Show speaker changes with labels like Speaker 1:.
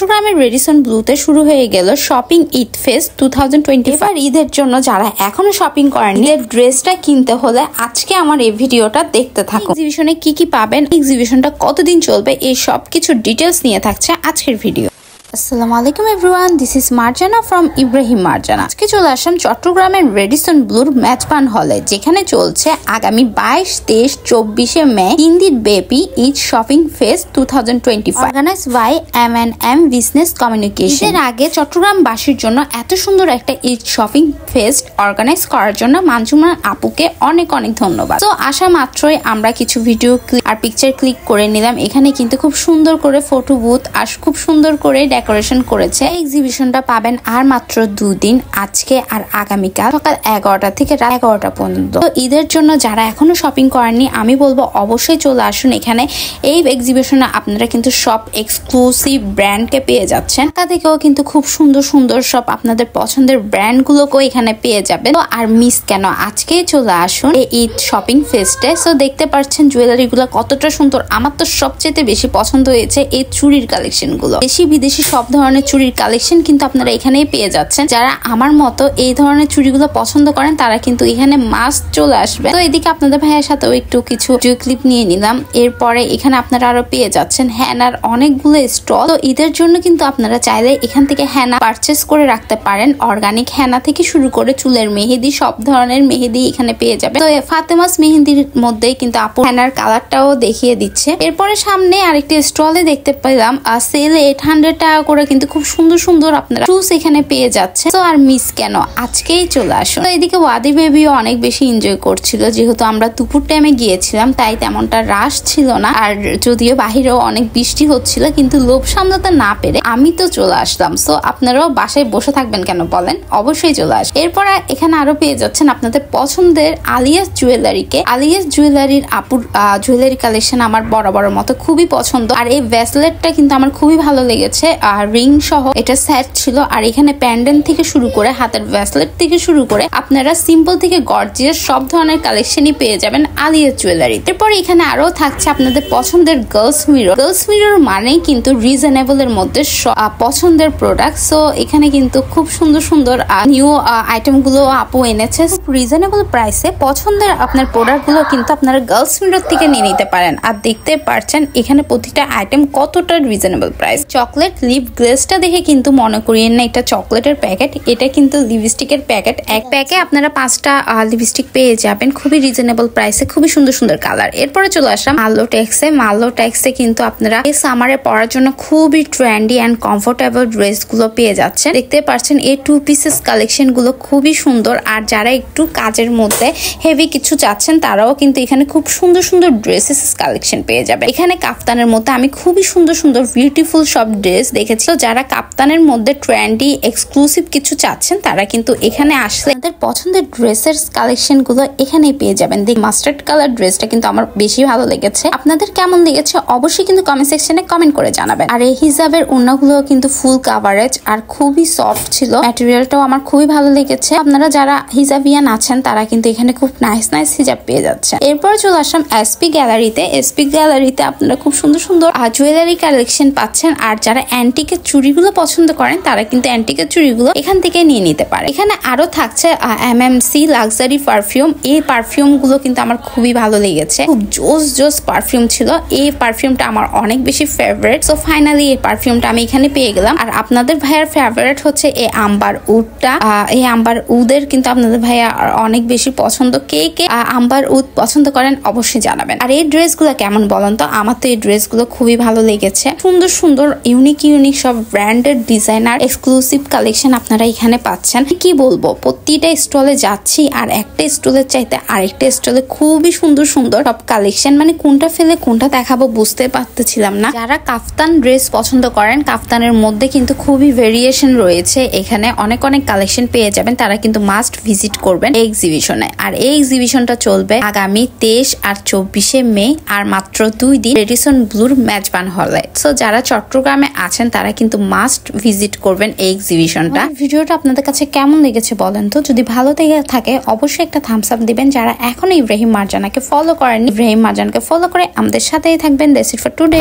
Speaker 1: চট্টগ্রামের রেডিসন ব্লুতে শুরু হয়ে গেল শপিং ঈদ ফেস্ট 2025। এবার ঈদের জন্য যারা এখনো শপিং করেননি, ঈদের ড্রেসটা কিনতে হলে আজকে আমার এই ভিডিওটা দেখতে থাকুন। এক্সিবিশনে কি কি পাবেন, এক্সিবিশনটা কতদিন চলবে, এই সব কিছু ডিটেলস নিয়ে থাকছে আজকের ভিডিও। আসসালামু আলাইকুম everyone, this is Marjana from Ibrahim Marjana. আজকে চলে আসলাম চট্টগ্রামের রেডিসন ব্লুর ম্যাচবান হলে, যেখানে চলছে আগামী 22, 23, 24 মে 3 দিন ব্যাপী ঈদ shopping fest 2025 organize by M&M business communication. এর আগে চট্টগ্রামবাসীর জন্য এত সুন্দর একটা ঈদ শপিং ফেস্ট অর্গানাইজ করার জন্য মানজুমা আপুকে অনেক অনেক ধন্যবাদ। তো আসা মাত্রই আমরা কিছু ভিডিও আর পিকচার ক্লিক করে নিলাম। এখানে কিন্তু খুব সুন্দর করে ফটো বুথ আর খুব সুন্দর করে ডেকোরেশন করেছে। এক্সিবিশনটা পাবেন আর মাত্র 2 দিন, আজকে আর আগামীকাল সকাল 11টা থেকে রাত 11টা পর্যন্ত। তো ঈদের জন্য যারা এখনো শপিং করেননি, আমি বলবো অবশ্যই চলে আসুন এখানে। এই এক্সিবিশনে আপনারা কিন্তু সব এক্সক্লুসিভ ব্র্যান্ডকে পেয়ে যাচ্ছেন। ঢাকা থেকেও কিন্তু খুব সুন্দর সুন্দর সব আপনাদের পছন্দের ব্র্যান্ডগুলোকেও এখানে পেয়ে যাবেন। তো আর মিস কেন, আজকেই চলে আসুন এই ঈদ শপিং ফেস্টে। সো দেখতে পাচ্ছেন জুয়েলারিগুলো কতটা সুন্দর। আমার তো সবচেয়ে বেশি পছন্দ হয়েছে এই চুড়ির কালেকশনগুলো। দেশি বিদেশি সব ধরনের চুড়ির কালেকশন কিন্তু আপনারা এখানেই পেয়ে যাচ্ছেন। যারা আমার মতো এই ধরনের চুড়িগুলো পছন্দ করেন তারা কিন্তু এখানে মাস্ট চলে আসবে। তো এদিকে আপনাদের ভাইয়ের সাথেও একটু কিছু ক্লিপ নিয়ে নিলাম। এরপরে এখানে আপনারা আরো পেয়ে যাচ্ছেন হেনার অনেকগুলো স্টল। তো ঈদের জন্য কিন্তু আপনারা চাইলে এখান থেকে হেনা পারচেস করে রাখতে পারেন। অর্গানিক হেনা থেকে শুরু করে চুলের মেহেদি, সব ধরনের মেহেদি এখানে পেয়ে যাবে। তো ফাতেমাস মেহেদির মধ্যেই কিন্তু আপু হেনার কালারটাও দেখিয়ে দিচ্ছে। এরপরে সামনে আরেকটি স্টলে দেখতে পেলাম সেলে 800 টাকা করে কিন্তু খুব সুন্দর সুন্দর আপনারা শুজ এখানে পেয়ে যাচ্ছে। তো আর মিস কেন, আজকেই চলে আসুন। তো এদিকে ওয়াদি বেবিও অনেক বেশি এনজয় করছিল, যেহেতু আমরা দুপুর টাইমে গিয়েছিলাম তাই তেমনটা রাশ ছিল না। আর যদিও বাহিরেও অনেক বৃষ্টি হচ্ছিল, কিন্তু লোভ সামলাতে না পেরে আমি তো চলে আসলাম। সো আপনারাও বাসায় বসে থাকবেন কেন বলেন, অবশ্যই চলে আসবেন। এরপর এখানে আরো পেয়ে যাচ্ছেন আপনাদের পছন্দের আলিয়াস জুয়েলারিকে। আলিয়াস জুয়েলারির আপুর জুয়েলারি কালেকশন আমার বরাবরের মতো খুবই পছন্দ। আর এই ব্রেসলেটটা কিন্তু আমার খুবই ভালো লেগেছে। আর রিং সহ এটা সেট ছিল। আর এখানে প্যান্ডেন্ট থেকে শুরু করে হাতের ব্রেসলেট থেকে শুরু করে আপনারা সিম্পল থেকে গর্জিয়াস সব ধরনের কালেকশনই পেয়ে যাবেন আলিয়াস জুয়েলারি। এরপর এখানে আরো থাকছে আপনাদের পছন্দের গার্লস মিরর। গার্লস মিরর মানেই কিন্তু রিজনেবল এর মধ্যে পছন্দের প্রোডাক্ট। সো এখানে কিন্তু খুব সুন্দর সুন্দর নিউ আইটেম গুলো আপু এনেছে রিজনেবল প্রাইসে। পছন্দের আপনার প্রোডাক্ট গুলো কিন্তু আপনারা গার্লস মিরর থেকে নিয়ে নিতে পারেন। আর দেখতে পাচ্ছেন এখানে প্রতিটা আইটেম কতটা রিজনেবল প্রাইস। চকলেট লিপ গ্লেসটা দেখে কিন্তু মনে করিয়েন না এটা চকলেটের প্যাকেট, এটা কিন্তু লিপস্টিকের প্যাকেট। এক প্যাকে আপনারা 5টা লিপস্টিক পেয়ে যাবেন খুবই রিজনেবল প্রাইসে, খুবই সুন্দর সুন্দর কালার। এরপরে চলে আসলাম মাল্লো টেক্সে। মাল্লো টেক্সে কিন্তু আপনারা এই সামারে পরার জন্য খুবই ট্রেন্ডি অ্যান্ড কমফোর্টেবল ড্রেস গুলো পেয়ে যাচ্ছেন। দেখতে পাচ্ছেন এই 2 পিসেস কালেকশন গুলো খুবই সুন্দর। আর যারা একটু কাজের মধ্যে হেভি কিছু চাচ্ছেন তারাও কিন্তু এখানে খুব সুন্দর সুন্দর ড্রেসেস কালেকশন পেয়ে যাবে। এখানে কাফতানের মধ্যে আমি খুবই সুন্দর সুন্দর বিউটিফুল সব ড্রেস দেখেছি। তো যারা কাপ্তানের মধ্যে ট্রেন্ডি এক্সক্লুসিভ কিছু চাচ্ছেন তারা কিন্তু এখানে আসলে তাদের পছন্দের ড্রেসের কালেকশন গুলো এখানেই পেয়ে যাবেন। দেখ মাস্টার্ড কালার ড্রেসটা কিন্তু আমার বেশি ভালো লেগেছে। আপনাদের কেমন লেগেছে অবশ্যই কিন্তু কমেন্ট সেকশনে কমেন্ট করে জানাবেন। আর এই হিজাবের ওড়নাগুলো কিন্তু ফুল কাভারেজ আর খুবই সফট ছিল, ম্যাটেরিয়ালটাও আমার খুবই ভালো লেগেছে। আপনারা যারা হিজাবিয়ান আছেন তারা কিন্তু এখানে খুব নাইস নাইস হিজাব পেয়ে যাচ্ছেন। এরপর চলে আসলাম এসপি গ্যালারিতে। এসপি গ্যালারিতে আপনারা খুব সুন্দর সুন্দর জুয়েলারি কালেকশন পাচ্ছেন। আর যারা অ্যান্টিকের চুড়িগুলো পছন্দ করেন তারা কিন্তু অ্যান্টিকের চুড়িগুলো এখান থেকে নিয়ে নিতে পারে। এখানে আরো থাকছে MMC লাক্সারি পারফিউম। এই পারফিউম গুলো কিন্তু আমার খুবই ভালো লেগেছে, খুব জোস জোস পারফিউম ছিল। এই পারফিউমটা আমার অনেক বেশি ফেভারিট। সো ফাইনালি এই পারফিউমটা আমি এখানে পেয়ে গেলাম। আর আপনাদের ভাইয়ার ফেভারিট হচ্ছে এই আম্বার উডটা। এই আম্বার উদের কিন্তু আপনাদের ভাইয়া অনেক বেশি পছন্দ। কে কে আম্বার উদ পছন্দ করেন অবশ্যই জানাবেন। আর এই ড্রেসগুলো কেমন বলেন তো, আমার তো এই ড্রেসগুলো খুবই ভালো লেগেছে। সুন্দর সুন্দর ইউনিক ইউনিক সব ব্র্যান্ডেড ডিজাইনার এক্সক্লুসিভ কালেকশন আপনারা এখানে পাচ্ছেন। কি বলবো, প্রতিটা স্টলে যাচ্ছি আর একটা স্টলের চাইতে আরেকটা স্টলে খুবই সুন্দর সুন্দর সব কালেকশন। মানে কোনটা ফেলে কোনটা দেখাবো বুঝতে পারতেছিলাম না। যারা কাফতান ড্রেস পছন্দ করেন, কাফতানের মধ্যে কিন্তু খুবই ভেরিয়েশন রয়েছে। এখানে অনেক অনেক কালেকশন পেয়ে যাবেন। তারা কিন্তু মাস্ট ভিজিট করবেন এই এক্সিবিশনে। আর এই এক্সিবিশনটা চলবে আগামী 23 আর 24 মে আর মাত্র 2 দিন রেডিসন ব্লুর মেজবান হলে। সো যারা চট্টগ্রামে আছেন তারা কিন্তু মাস্ট ভিজিট করবেন এই এক্সিবিশনটা। ভিডিওটা আপনাদের কাছে কেমন লেগেছে বলেন তো। যদি ভালো লেগে থাকে অবশ্যই একটা থামস আপ দিবেন। যারা এখনো ইব্রাহিম মার্জানাকে ফলো করেননি, ইব্রাহিম মার্জানাকে ফলো করে আমাদের সাথেই থাকবেন। That's it for today.